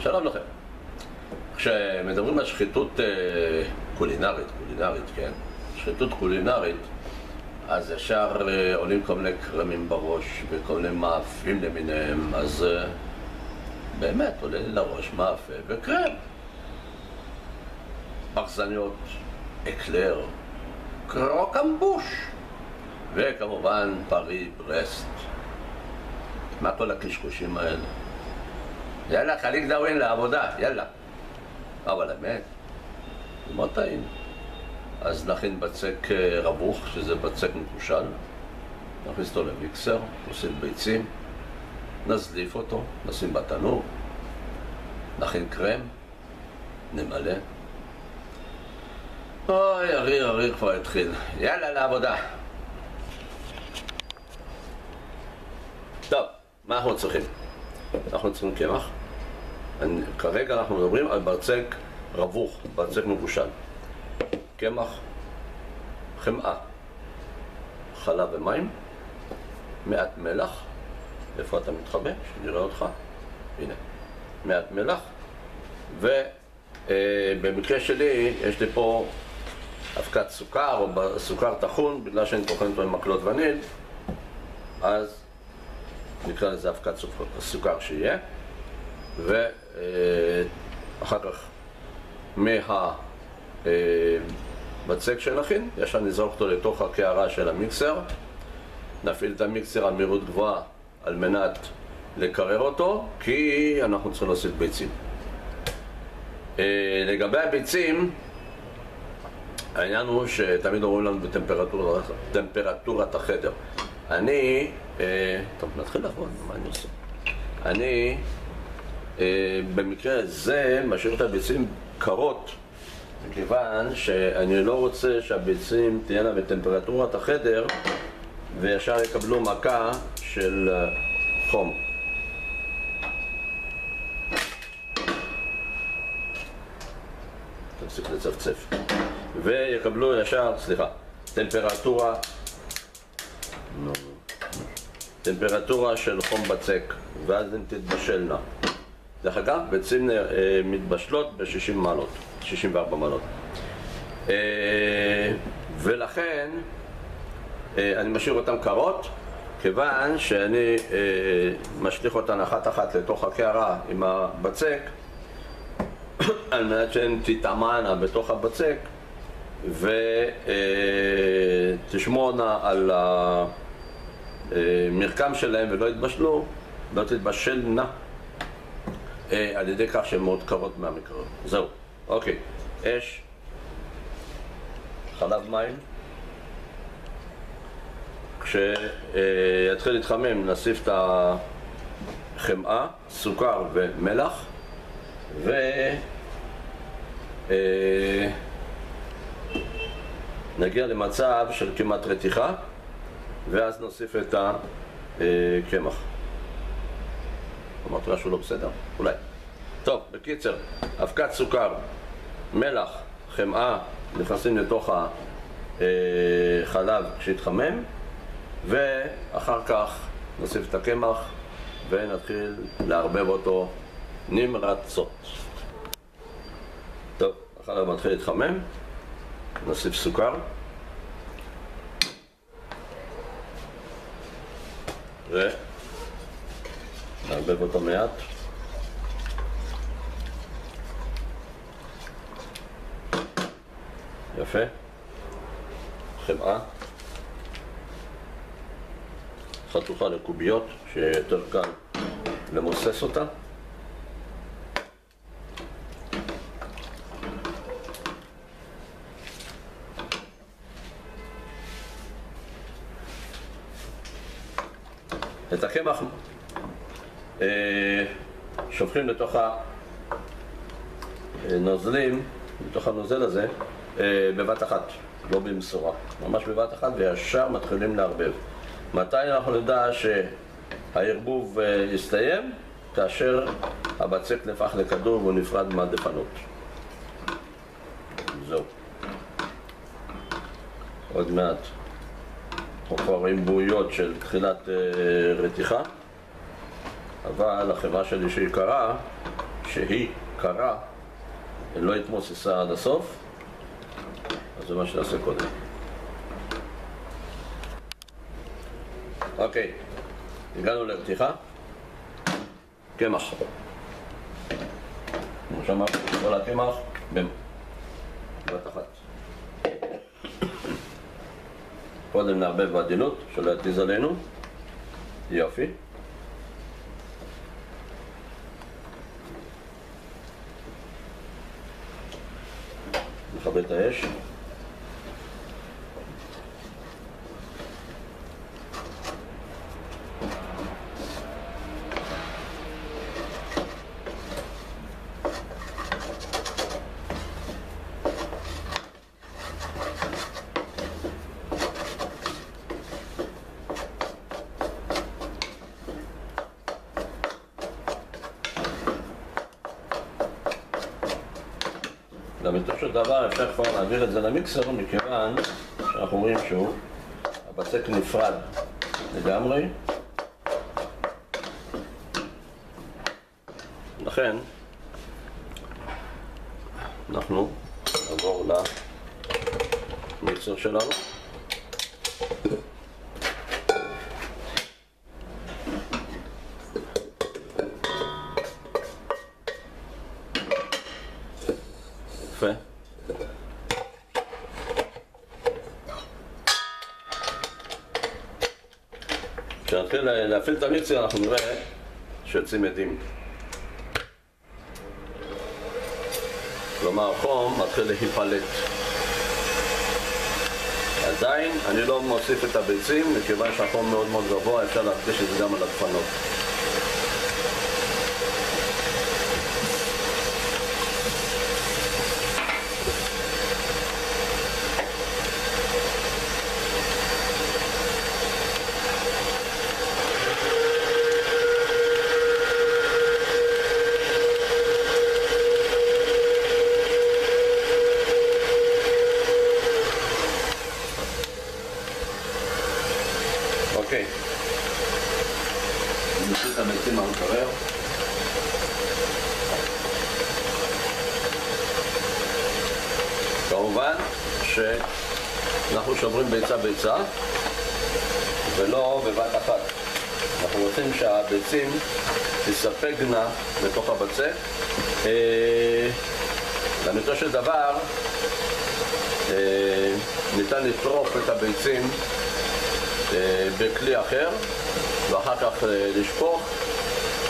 שלום לכם. כשמדברים על שחיתות קולינרית, כן? שחיתות קולינרית, אז ישר עולים כל מיני קרמים בראש וכל מיני מאפים למיניהם, אז באמת עולה לי לראש מאפה וקרם. פרסניות, אקלר, קרוקמבוש, וכמובן פרי ברסט. מה כל הקשקושים האלה? יאללה, חליק דאווין לעבודה, יאללה. אבל האמת, זה מאוד טעים. אז נכין בצק רבוך, שזה בצק מקושל. נכניס אותו למיקסר, נשים ביצים, נזליף אותו, נשים בתנור, נכין קרם, נמלא. אוי, הריר כבר התחיל. יאללה, לעבודה. טוב, מה אנחנו צריכים? אנחנו צריכים קמח. כרגע אנחנו מדברים על בצק רבוך, בצק מבושל. קמח, חמאה, חלב ומים, מעט מלח. איפה אתה מתחבא? שנראה אותך. הנה, מעט מלח. ובמקרה שלי יש לי פה אבקת סוכר או סוכר טחון, בגלל שאני טוחן אותו עם מקלות וניל, אז נקרא לזה אבקת סוכר שיהיה. ואחר כך מהבצק שנכין, ישר נזרוק אותו לתוך הקערה של המיקסר, נפעיל את המיקסר על מהירות גבוהה על מנת לקרר אותו, כי אנחנו צריכים להוסיף ביצים. לגבי הביצים, העניין הוא שתמיד אומרים לנו בטמפרטורת החדר. טוב, נתחיל לעבוד, מה אני עושה? אני במקרה הזה משאיר את הביצים קרות, מכיוון שאני לא רוצה שהביצים תהיינה בטמפרטורת החדר וישר יקבלו מכה של חום. תפסיק לצפצף. ויקבלו ישר, טמפרטורה של חום בצק, ואז הן תתבשלנה. דרך אגב, ביצים מתבשלות ב-60 מעלות, 64 מעלות. ולכן אני משאיר אותן קרות, כיוון שאני משליך אותן אחת לתוך הקערה עם הבצק, על מנת שהן תטעמנה בתוך הבצק ותשמורנה על המרקם שלהם ולא יתבשלו, לא תתבשלנה על ידי כך שהן מאוד קרות מהמקרר. זהו, אוקיי. אש, חלב מים. כשיתחיל להתחמם נוסיף את החמאה, סוכר ומלח, נגיע למצב של כמעט רתיחה, ואז נוסיף את הקמח. אמרתי משהו לא בסדר? אולי. טוב, בקיצר, אבקת סוכר, מלח, חמאה, נכנסים לתוך החלב כשיתחמם, ואחר כך נוסיף את הקמח ונתחיל לערבב אותו נמרצות. טוב, החלב מתחיל להתחמם, נוסיף סוכר, ונערבב אותו מעט. יפה. חמאה. חתוכה לקוביות, שיהיה יותר קל למוסס אותה. את הקמח שופכים לתוך הנוזלים, לתוך הנוזל הזה, בבת אחת, לא במשורה, ממש בבת אחת, וישר מתחילים לערבב. מתי אנחנו נדע שהערבוב יסתיים? כאשר הבצק נהפך לכדור והוא נפרד מהדפנות. זהו. עוד מעט אנחנו כבר רואים בועיות של תחילת רתיחה, אבל החברה שלי שהיא קרה, שהיא קרה, לא התמוססה עד הסוף, אז זה מה שנעשה קודם. אוקיי, הגענו לפתיחה. קמח. כמו שאמרתי, כל הקמח בבת אחת. קודם נערבב בעדינות, שלא יתיז עלינו. יופי. נכבה את האש. בסופו של דבר אפשר כבר להעביר את זה למיקסר, מכיוון שאנחנו רואים שהוא הבצק נפרד לגמרי. לכן אנחנו נעבור למיקסר שלנו. יפה. כשנתחיל להפעיל את המיקסר אנחנו נראה שיוצאים עדים. כלומר החום מתחיל להיפלט. עדיין אני לא מוסיף את הביצים, מכיוון שהחום מאוד מאוד גבוה, אפשר להקדיש את זה גם על הדפנות. אוקיי, נוציא את הביצים מהמקרר. כמובן שאנחנו שוברים ביצה ביצה ולא בבת אחת. אנחנו רוצים שהביצים תספגנה בתוך הבצק. לאמיתו של דבר ניתן לטרוף את הביצים בכלי אחר ואחר כך לשפוך,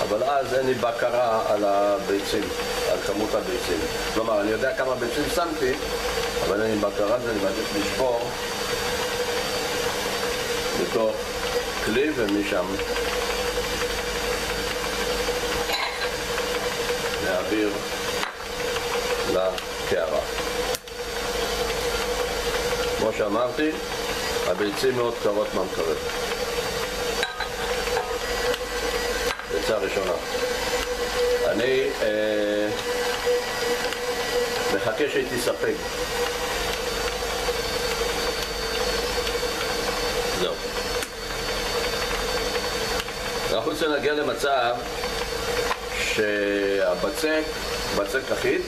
אבל אז אין לי בקרה על הביצים, על כמות הביצים. כלומר, אני יודע כמה ביצים שמתי, אבל אין לי בקרה על זה, אני מעדיף לשפוך בתוך כלי ומשם להעביר לקערה. כמו שאמרתי, הביצים מאוד קרות מהמקרר. ביצה ראשונה. אני מחכה שהיא תספג. זהו. אנחנו רוצים להגיע למצב שהבצק, בצק אחיד,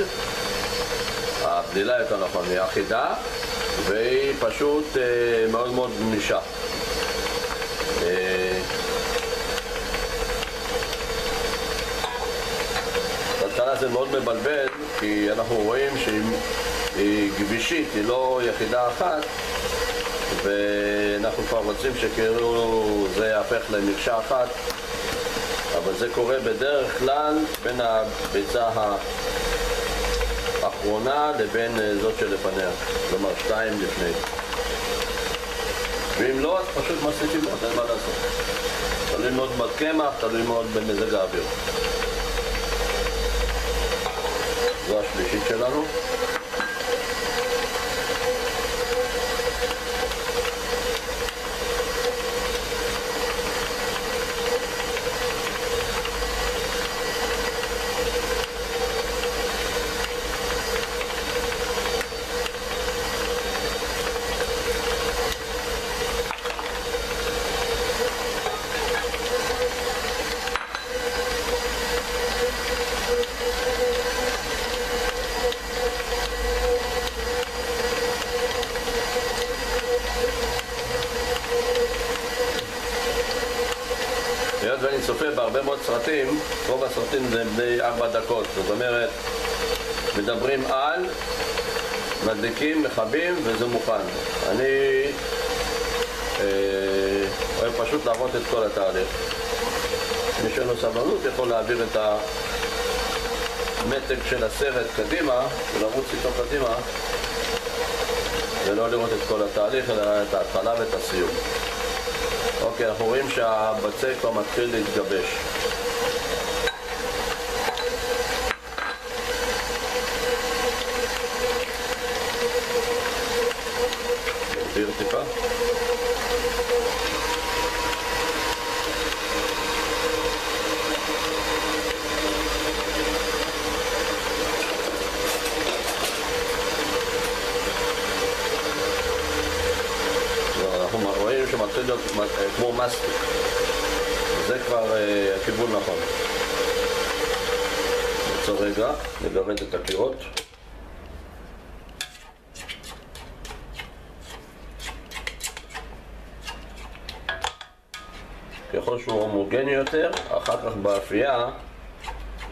הבלילה יותר נכון, היא אחידה, והיא פשוט מאוד מאוד גמישה. בהתחלה זה מאוד מבלבל, כי אנחנו רואים שהיא גבישית, היא לא יחידה אחת, ואנחנו כבר רוצים שכאילו זה יהפך למקשה אחת, אבל זה קורה בדרך כלל בין הביצה האחרונה לבין זאת שלפניה, כלומר 2 לפני. ואם לא, אז פשוט מוסיפים עוד, אין מה לעשות. תלוי מאוד בקמח, תלוי מאוד במזג האוויר. זו השלישית שלנו. רוב הסרטים זה בני 4 דקות, זאת אומרת, מדברים על, מדליקים, מכבים וזה מוכן. אני אוהב פשוט לעבוד את כל התהליך. מי שאין לו סבלנות יכול להעביר את המתג של הסרט קדימה ולרוץ איתו קדימה ולא לראות את כל התהליך אלא את ההתחלה ואת הסיום. אוקיי, אנחנו רואים שהבצק כבר מתחיל להתגבש. נגביר טיפה. אנחנו רואים שמתחיל להיות כמו מסטיק. זה כבר הכיוון נכון. נעצור רגע, נגרד את הקירות. ככל שהוא הומוגני יותר, אחר כך באפייה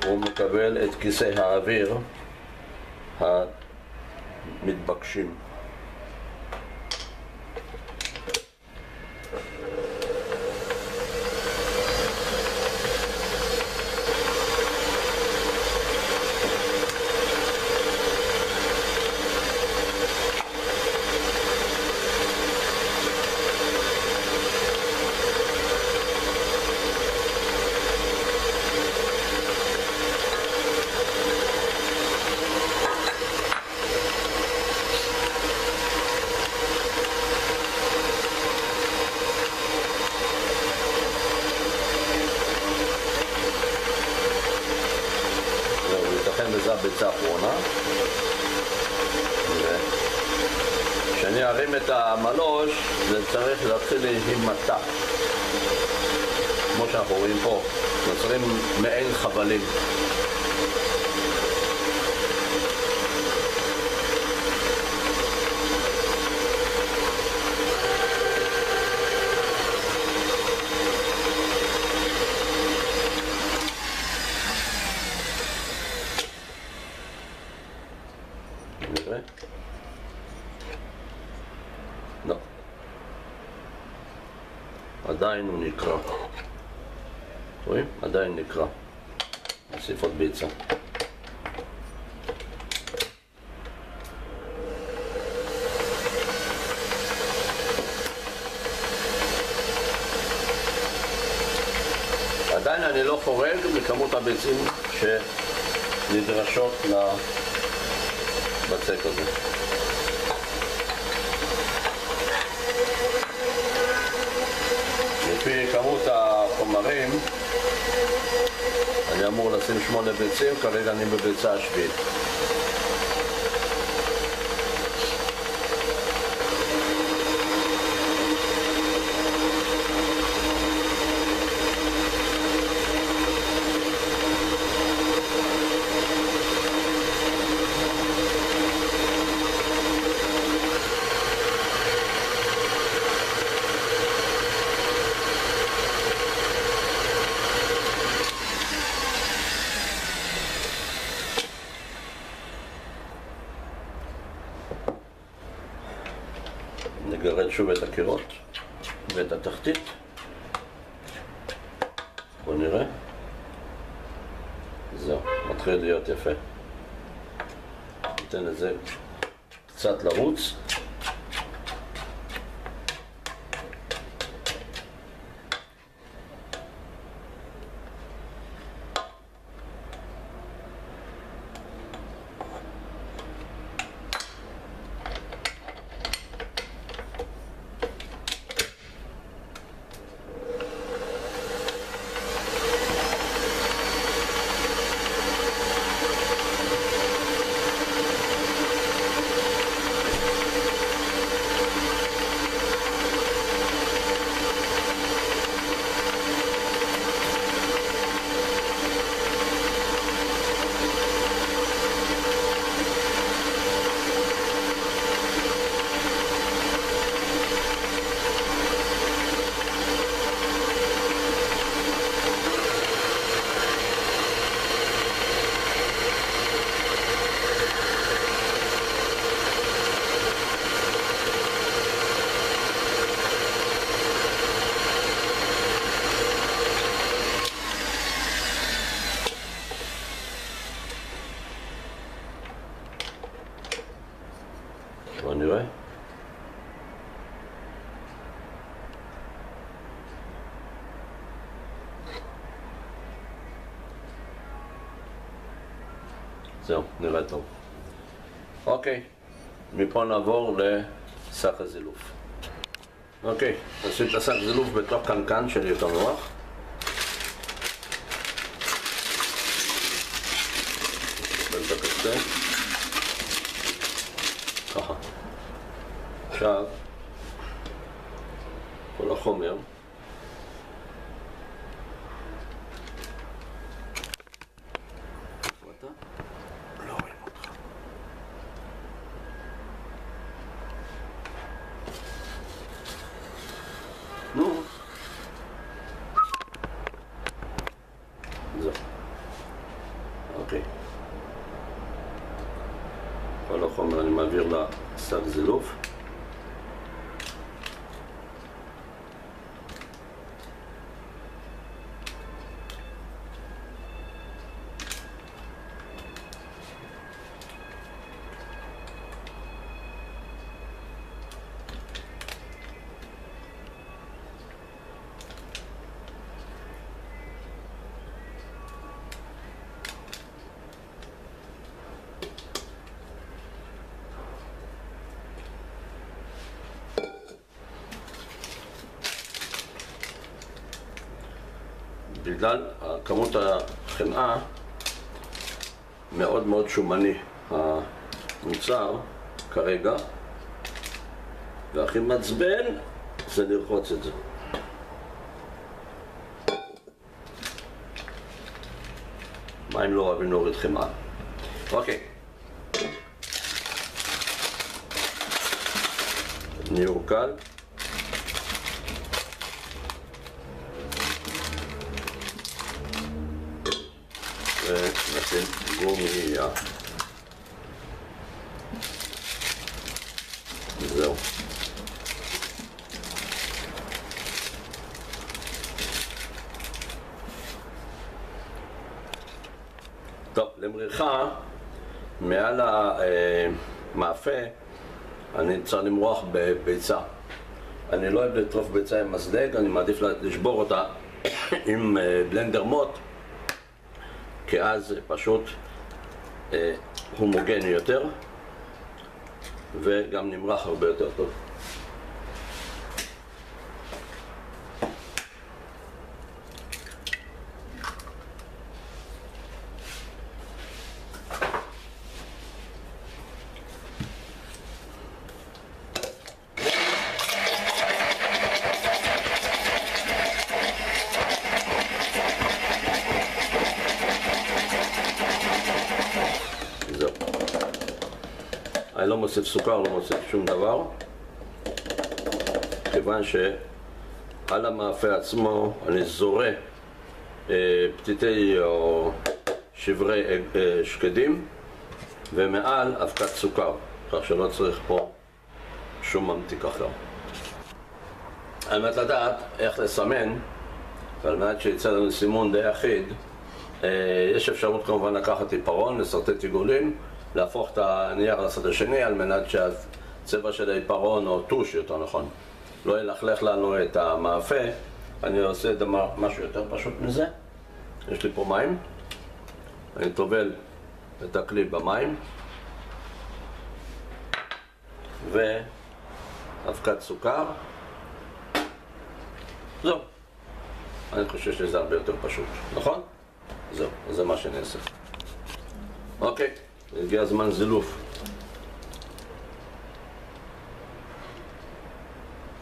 הוא מקבל את כיסי האוויר המתבקשים. וזה הביצה האחרונה. כשאני ארים את המלוש זה צריך להתחיל להימתח, כמו שאנחנו רואים פה, נוצרים מעין חבלים. לא. עדיין הוא נקרא. רואים? עדיין נקרא. נוסיף עוד ביצה. עדיין אני לא חורג מכמות הביצים שנדרשות לבצק הזה. לפי כמות החומרים אני אמור לשים 8 ביצים, כרגע אני בביצה השביעית. נגרד שוב את הקירות ואת התחתית. בואו נראה. זהו, מתחיל להיות יפה. ניתן לזה קצת לרוץ. נראה. זהו, נראה טוב. אוקיי, מפה נעבור לשק הזילוף. אוקיי, נשים את השק זילוף בתוך קנקן שלי יותר נוח. את הקצה. ככה. עכשיו, כל החומר זהו. אוקיי. כל החומר אני מעביר לשק זילוף. בגלל כמות החמאה מאוד מאוד שומני המוצר כרגע, והכי מעצבן זה לרחוץ את זה. מים לא אוהבים להוריד חמאה. אוקיי, ניעור קל. ונשים גומייה. זהו. טוב, למריחה מעל המאפה אני צריך למרוח בביצה. אני לא אוהב לטרוף ביצה עם מזלג, אני מעדיף לשבור אותה עם בלנדר מוט, כי אז פשוט הומוגני יותר וגם נמרח הרבה יותר טוב. אני לא מוסיף סוכר, לא מוסיף שום דבר, כיוון שעל המאפה עצמו אני זורה פתיתי או שברי שקדים, ומעל אבקת סוכר, כך שלא צריך פה שום ממתיק אחר. על מנת לדעת איך לסמן, ועל מנת שיצא לנו סימון די אחיד, יש אפשרות כמובן לקחת עיפרון, לסרטט עיגולים, להפוך את הנייר לצד השני על מנת שהצבע של העיפרון, או טוש יותר נכון, לא ילכלך לנו את המאפה. אני עושה משהו יותר פשוט מזה. יש לי פה מים, אני טובל את הכלי במים ואבקת סוכר. זהו, אני חושב שזה הרבה יותר פשוט, נכון? זהו, זה מה שאני אעשה. אוקיי, הגיע הזמן זילוף.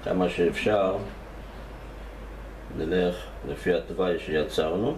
כמה שאפשר נלך לפי התוואי שיצרנו.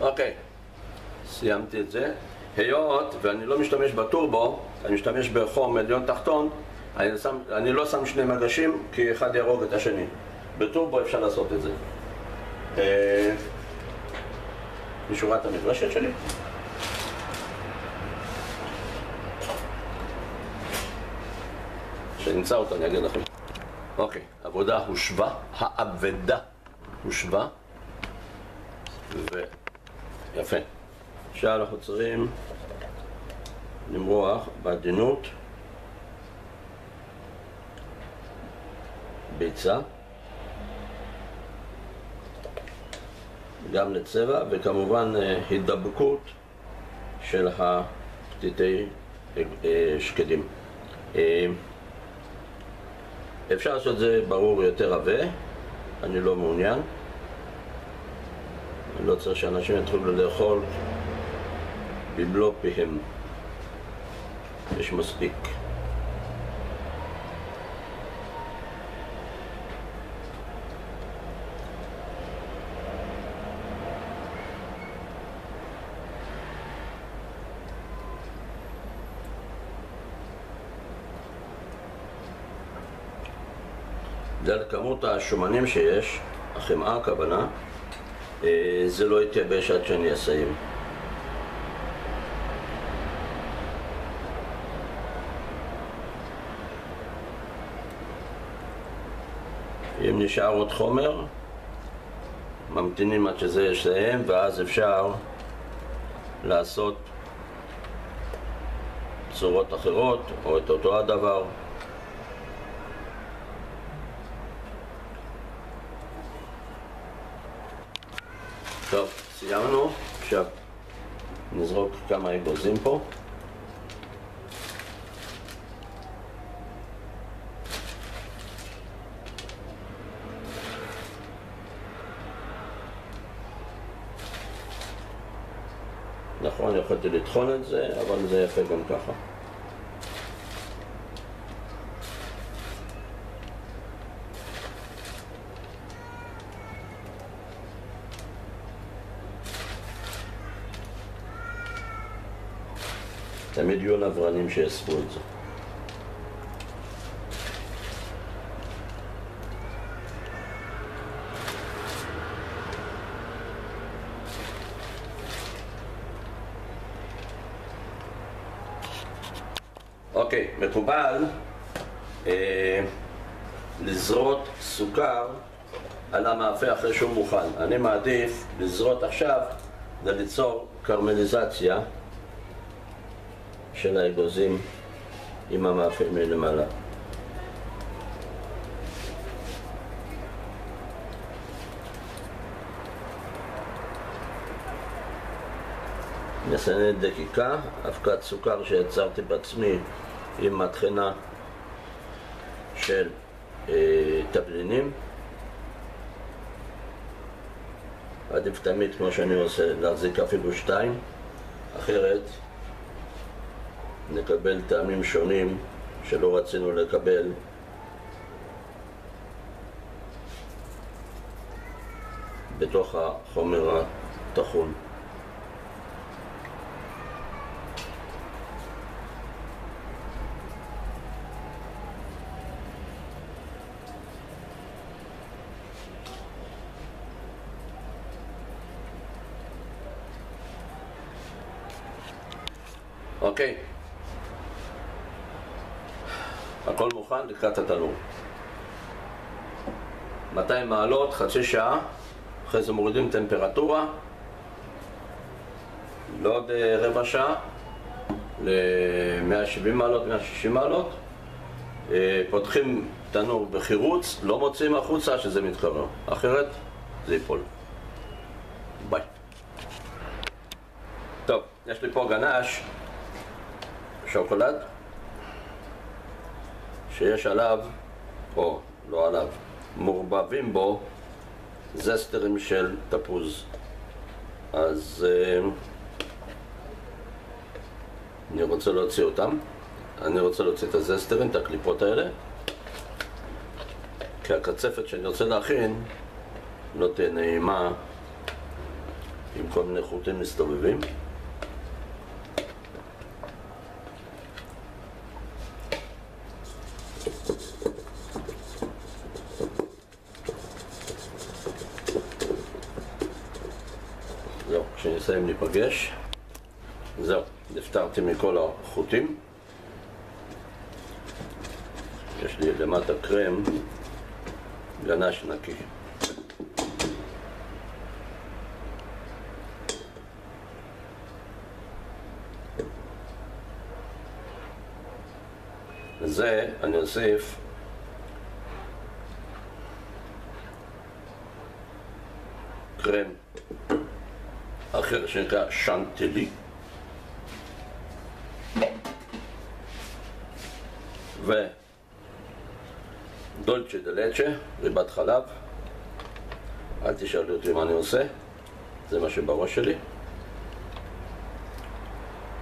אוקיי, סיימתי את זה. היות ואני לא משתמש בטורבו, אני משתמש בחום עליון תחתון, אני לא שם שני מגשים כי אחד ירוג את השני. בטורבו אפשר לעשות את זה. מישהו ראה את המברשת שלי? שנמצא אותה אני אגיד לכם. אוקיי, עבודה הושבה, האבדה הושבה ויפה. עכשיו אנחנו צריכים למרוח בעדינות ביצה גם לצבע וכמובן הידבקות של הפתיתי שקדים. אפשר לעשות את זה ברור יותר עבה, אני לא מעוניין. אני לא צריך שאנשים יתחילו לאכול במלוא פיהם. יש מספיק. בגלל כמות השומנים שיש, החמאה הכוונה, זה לא יתייבש עד שאני אסיים. אם נשאר עוד חומר, ממתינים עד שזה יסיים, ואז אפשר לעשות צורות אחרות או את אותו הדבר. טוב, סיימנו. עכשיו נזרוק כמה אגוזים פה. נכון, יכולתי לטחון את זה, אבל זה יפה גם ככה. תמיד יהיו נברנים שיאספו את זה. אוקיי, מקובל לזרות סוכר על המאפה אחרי שהוא מוכן. אני מעדיף לזרות עכשיו וליצור קרמליזציה של האגוזים עם המאפה מלמעלה. מסננת דקיקה, אבקת סוכר שיצרתי בעצמי עם מטחנה של תבלינים. עדיף תמיד, כמו שאני עושה, להחזיק אפילו 2, אחרת נקבל טעמים שונים שלא רצינו לקבל. בתוך החומר הטחון. אוקיי, הכל מוכן לקראת התנור. 200 מעלות, חצי שעה, אחרי זה מורידים טמפרטורה לעוד רבע שעה ל-170 מעלות, 160 מעלות. פותחים תנור בחירוץ, לא מוציאים החוצה שזה מתחרר, אחרת זה ייפול. ביי. טוב, יש לי פה גנש שוקולד שיש עליו, או לא עליו, מורבבים בו זסטרים של תפוז. אז אני רוצה להוציא אותם. אני רוצה להוציא את הזסטרים, את הקליפות האלה, כי הקצפת שאני רוצה להכין לא תהיה נעימה עם כל מיני חוטים מסתובבים. זהו, כשנסיים ניפגש. זהו, נפטרתי מכל החוטים. יש לי למטה קרם גנש נקי. לזה אני אוסיף קרם אחר שנקרא שנטלי ודולצ'ה דה לצ'ה, ריבת חלב. אל תשאלו אותי מה אני עושה, זה מה שבראש שלי.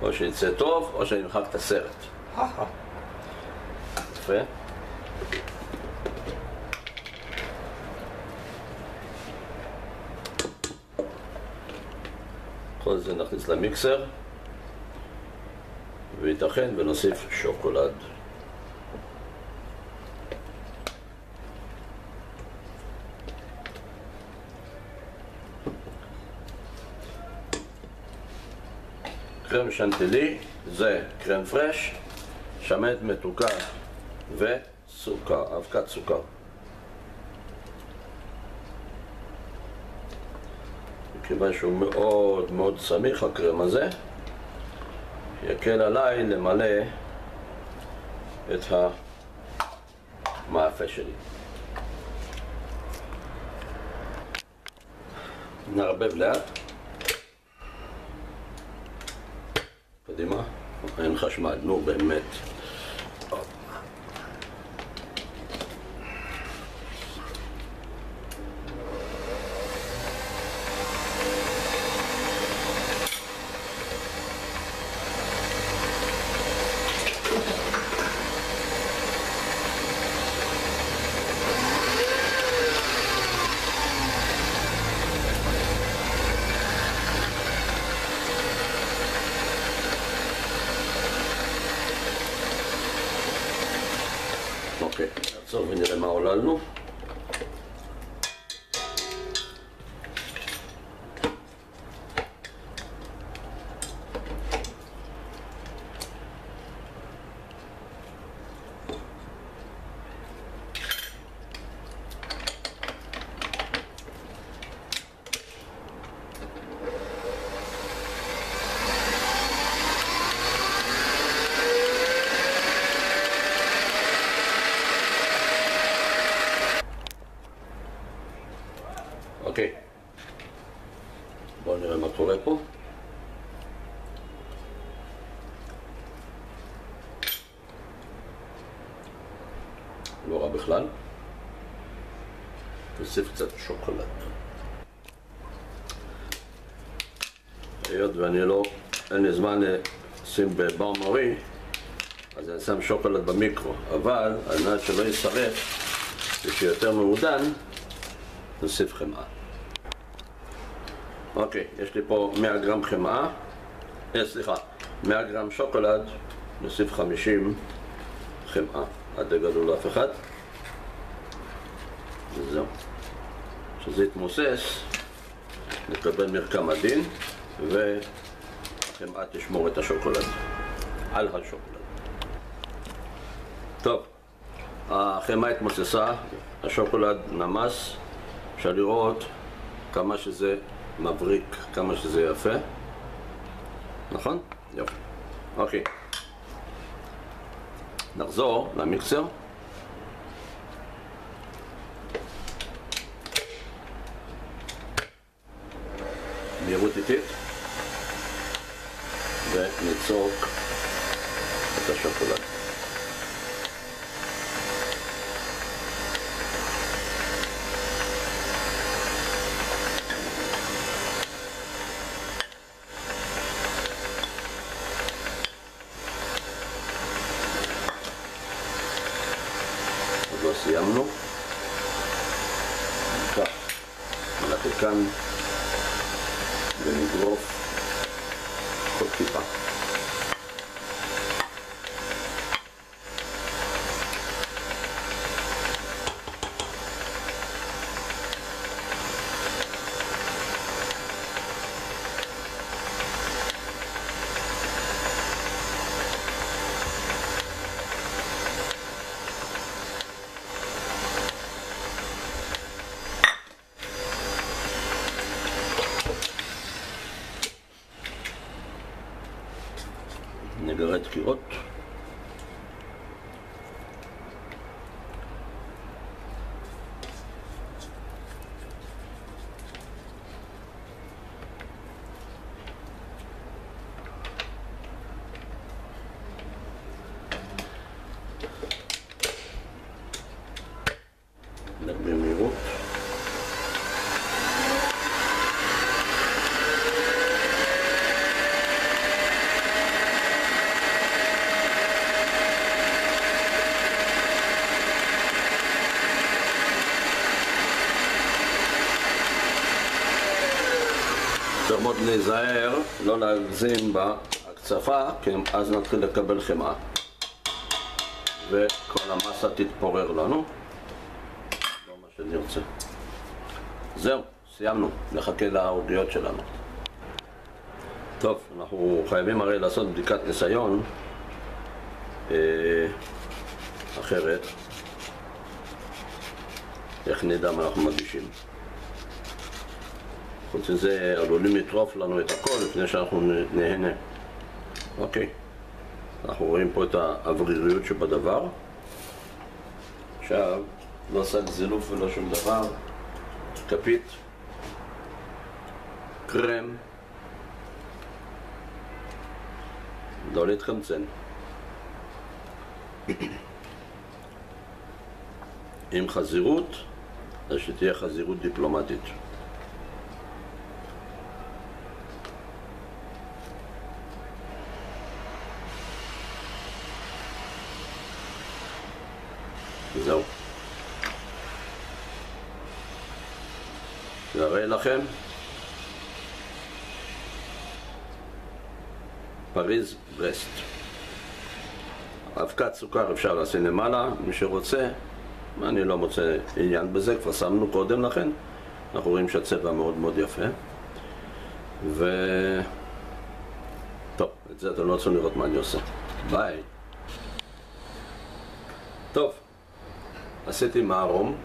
או שיצא טוב או שאני מחק את הסרט. יפה. כל זה נכניס למיקסר וייתכן ונוסיף שוקולד. קרם שנטלי זה קרם פרש, שמנת מתוקה וסוכר, אבקת סוכר. מכיוון שהוא מאוד מאוד סמיך הקרם הזה, יקל עליי למלא את המאפה שלי. נערבב לאט. קדימה, אין חשמל, נו באמת. אוקיי, נעצור ונראה מה עולה לנו. אוקיי, בואו נראה מה קורה פה. לא רע בכלל. נוסיף קצת שוקולד. היות ואני אין לי זמן לשים בבר מרי, אז אני שם שוקולד במיקרו, אבל על מנת שלא יישרף ושיותר מעודן, נוסיף חמאה. אוקיי, יש לי פה 100 גרם חמאה, 100 גרם שוקולד, נוסיף 50 חמאה. אל תגלו לאף אחד. וזהו. כשזה יתמוסס, נקבל מרקם עדין, והחמאה תשמור את השוקולד על השוקולד. טוב, החמאה התמוססה, השוקולד נמס. אפשר לראות כמה שזה מבריק, כמה שזה יפה. נכון? יופי. אוקיי. נחזור למיקסר. מהירות איטית. וניצוק את השוקולד. לא סיימנו. ניקח מלחיקן ונגרוף עוד טיפה. נגרד קירות. במהירות. צריך מאוד להיזהר, לא להגזים בהקצפה, כי אז נתחיל לקבל חמאה וכל המסה תתפורר לנו, לא מה שנרצה. זהו, סיימנו, נחכה לעוגיות שלנו. טוב, אנחנו חייבים הרי לעשות בדיקת ניסיון, אחרת איך נדע מה אנחנו מגישים. חוץ מזה עלולים לטרוף לנו את הכל לפני שאנחנו נהנה. אוקיי, אנחנו רואים פה את האווריריות שבדבר. עכשיו, לא עשה זילוף ולא שום דבר. כפית, קרם, לא להתחמצן. עם חזירות, אז שתהיה חזירות דיפלומטית. זהו. נראה לכם פריז ברסט. אבקת סוכר אפשר לשים למעלה, מי שרוצה. אני לא מוצא עניין בזה, כבר שמנו קודם לכן. אנחנו רואים שהצבע מאוד מאוד יפה. טוב, את זה אתם לא רוצים לראות מה אני עושה. ביי. טוב, עשיתי מערום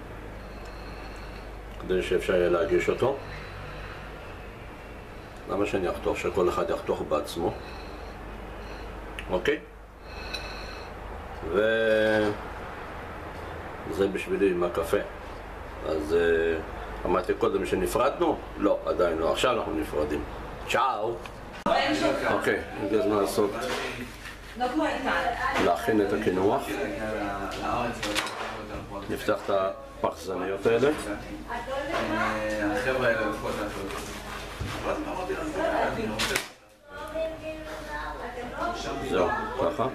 כדי שאפשר יהיה להגיש אותו. למה שאני אחתוך? שכל אחד יחתוך בעצמו. אוקיי? וזה בשבילי עם הקפה. אז אמרתי קודם שנפרדנו? לא, עדיין לא. עכשיו אנחנו נפרדים. צ'או! אוקיי, הגיע הזמן לעשות להכין את הקינוח. נפתח את הפחזניות האלה. החבר'ה האלה לפחות זהו, ככה.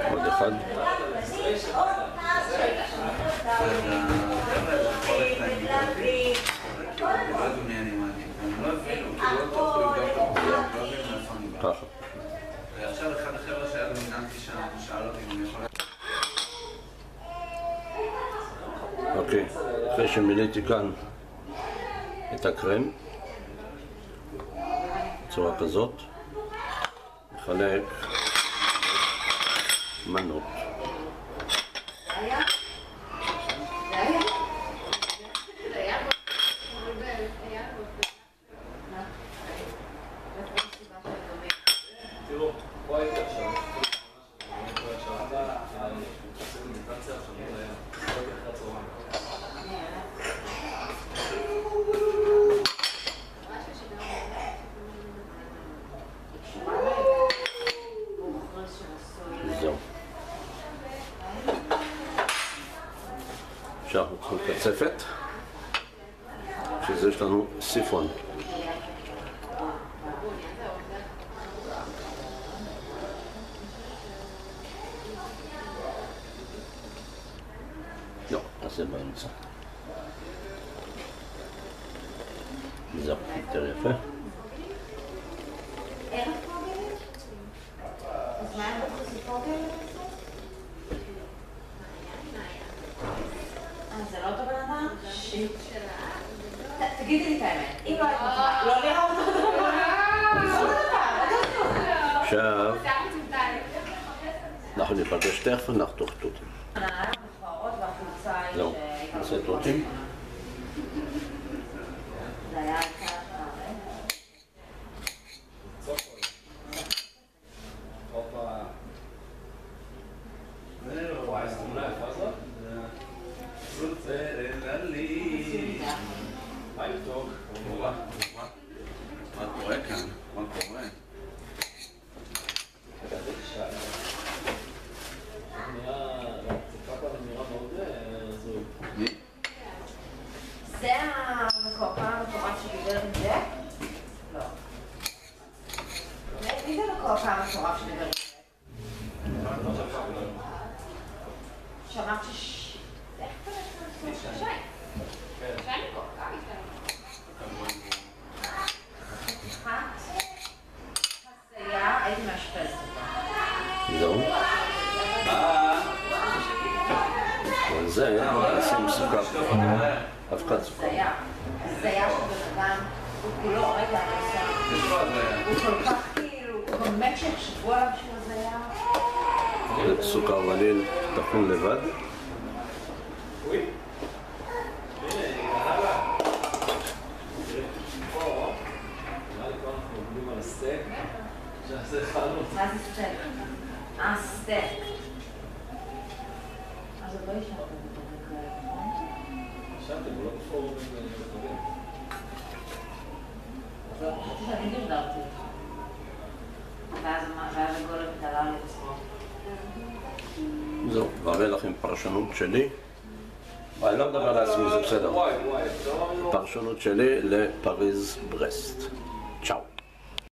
עוד אחד. ככה. ועכשיו אחד החבר'ה שהיה דומיננטי שם, שאל אותי אם אני יכול... אוקיי, אחרי שמילאתי כאן את הקרם בצורה כזאת, נחלק מנות. זהו. עכשיו אנחנו צריכים קצפת, שזה יש לנו סיפון. נעשה באמצע. זהו, יותר יפה. איך את פוגלת? אז מה את עושה פוגלת? זה לא אותו בן אדם? שיט. תגידי לי את האמת, אם לא היית מוכנה, לא נראה אותו דבר. עכשיו, אנחנו ניפגש תכף ונחתוך תותים. זהו, נעשה תותים. זה היה מה קורה כאן? מה קורה? זה המקורפן המטורף שדיבר עם זה? לא. מי זה המקורפן המטורף שדיבר עם זה? שאמרת איך אתה נשמע? שי. שי מקורפן. חסייה, הייתי מאשפזת אותה. זהו. על זה נשים סוכר. אבקת סוכר. חסייה של בן אדם, הוא כולו, רגע, הוא כל כך כאילו, הוא באמת שחשבו עליו שהוא הזיה. זה סוכר וניל טחון לבד. מה זה סטייק? סטייק. אז עוד לא ישבתם בדברים כאלה, נכון? ישבתם, הוא לא בפורום בין אז לא, חשבתי שאני דרדרתי. ואז הגולם התעלה לי בצחוק. זהו, והראה לכם פרשנות שלי. אני לא מדבר על עצמי, זה בסדר. פרשנות שלי לפריז ברסט. צ'או.